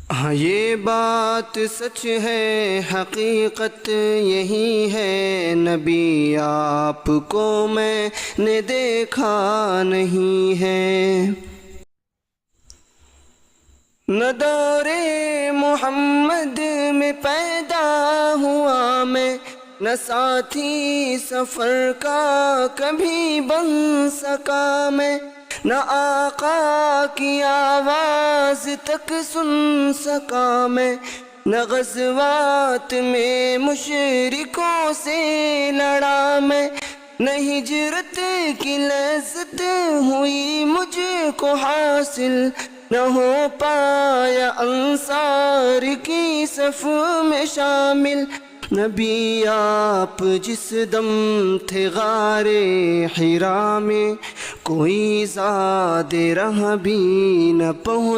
ہاں یہ بات سچ ہے، حقیقت یہی ہے، نبی آپ کو میں نے دیکھا نہیں ہے۔ نہ دور محمد میں پیدا ہوا میں، نہ ساتھی سفر کا کبھی بن سکا میں، نہ آقا کی آواز تک سن سکا میں، نہ غزوات میں مشرکوں سے لڑا میں، نہ ہجرت کی لذت ہوئی مجھ کو حاصل، نہ ہو پایا انصار کی صف میں شامل۔ نبی آپ جس دم تھے غار حرا میں، کوئی زاد راہ بھی نہ پہنچا۔